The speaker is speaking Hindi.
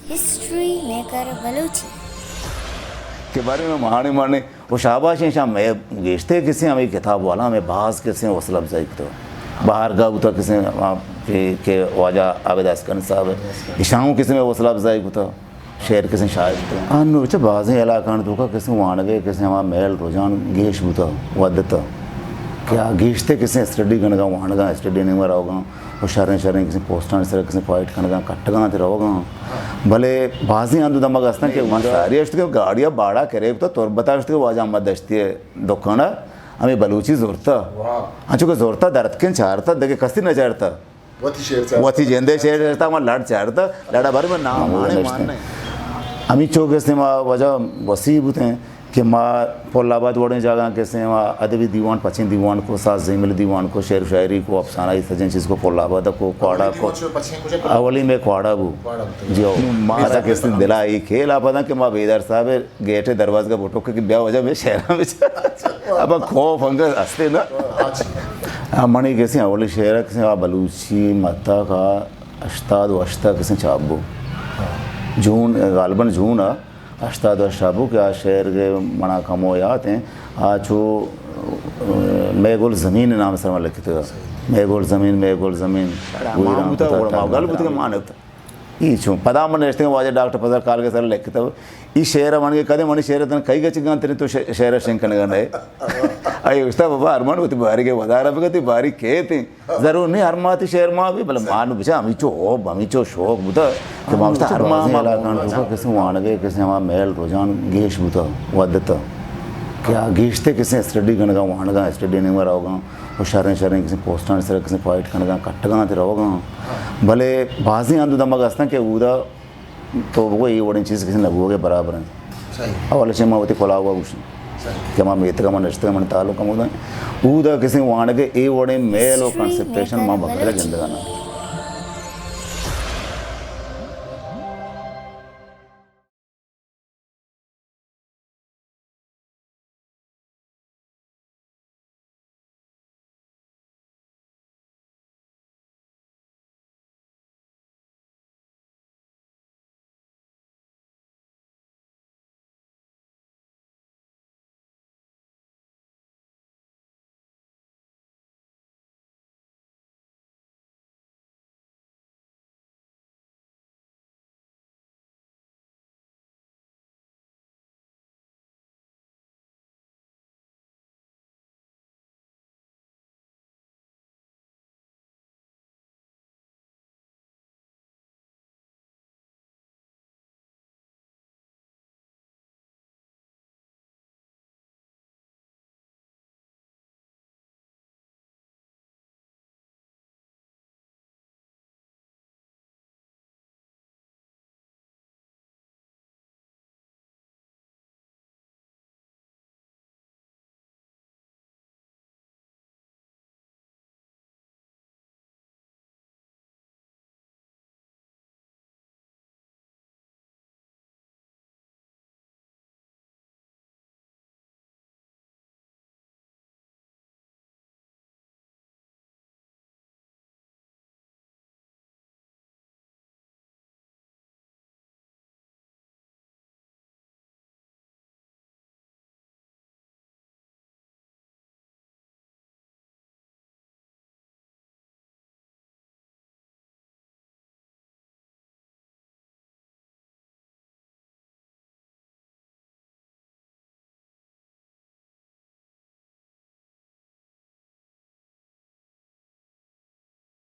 हिस्ट्री मेकर बलूची के बारे में महाने माने वो शाबाश शाम मैं गेश्ते किसी हमें किताब वाला हमें बाज किसी वसल अफजाई तो बाहर गा उता किसी वहाँ के वाजा आबिद अस्कन साहब इशाऊ किसी में वसल अफजाई तो शेर किसी शायद तो अनु बच्चे बाज़ इलाकान तो का किसी वानवे किसी हमारा मेल रोजान गेश बुता वदता क्या गेश्ते किसी स्टडी करने का वानगा स्टडी नहीं मरा होगा वो शरण शरण किसी पोस्टान सर किसी फाइट करने का कट्टगा तेरा होगा भले बाजी आंदो दमग असना के वहाँ सारी अष्ट के गाड़ियाँ बाड़ा करे तो तोर बता अष्ट के वाजा मत दश्ती है दुकाना हमें बलूची जोरता अच्छा को जोरता दर्द के चारता दगे कस्ती न चारता वती जेंदे शेर चारता वहाँ लड़ चारता लड़ा भर में नाम माने माने अमी चौक से वहाँ वजह वसी बुते हैं कि माँ पोलाबाद वड़े जगह कैसे वहाँ अदबी दीवान पश्चिम दीवान को साथ ज़मील दीवान को शेर शायरी को अफसाना इस सजन चीज़ को पोलाबाद को क्वाड़ा को अवली में क्वाड़ा बू जो मारा किसी दिलाई खेल आप पता कि माँ बेदर साहब गेटे दरवाजे का फोटो क्योंकि ब्याह वजह में शहर में अब खौफ अंगर हंसते ना मणि कैसे अवली शहर किसी बलूची मत्ता का अश्ताद वश्ता किसी चाबू जून गालबन जून अश्ताद शाबू क्या शेर के मना कमो याद हैं आजो मेगोल ज़मीन नाम से मतलब कितना मेगोल ज़मीन गल बुत के मानत ई छो पदा मन रेस्ते वाजे डॉक्टर पदर काल के सर लिखता ई शेर मन के कदे मन शेर तन कई गच गन तो शेर शंकन गने अय उस्ता बाबा अरमान होती बारी के वदारा बगती बारी के थे जरूर नहीं हरमाती शेर मां भी भले मान बिचा अमी चो शौक बुता कि मास्टर हरमा माला कान तो किसी वानगे किसी हमारा मेल रोजान गेश बुता वदता क्या गेश्ते किसी स्टडी करने का वानगा स्टडी नहीं मरा होगा वो शरण शरण किसी पोस्टान सर किसी फाइट करने का कट्टगा तेरा होगा भले बाजी आंदो दमग असना के उदा तो वो ये वड़ी चीज़ किसी लगू के बराबर है अवल से मावती कोला हुआ कुछ क्या माँ मेत का मन रिश्ते का मन ताल्लुक का मुद्दा उदा किसी वानगे ए वड़े मेल और कंसेप्टेशन माँ बकरे जिंदगाना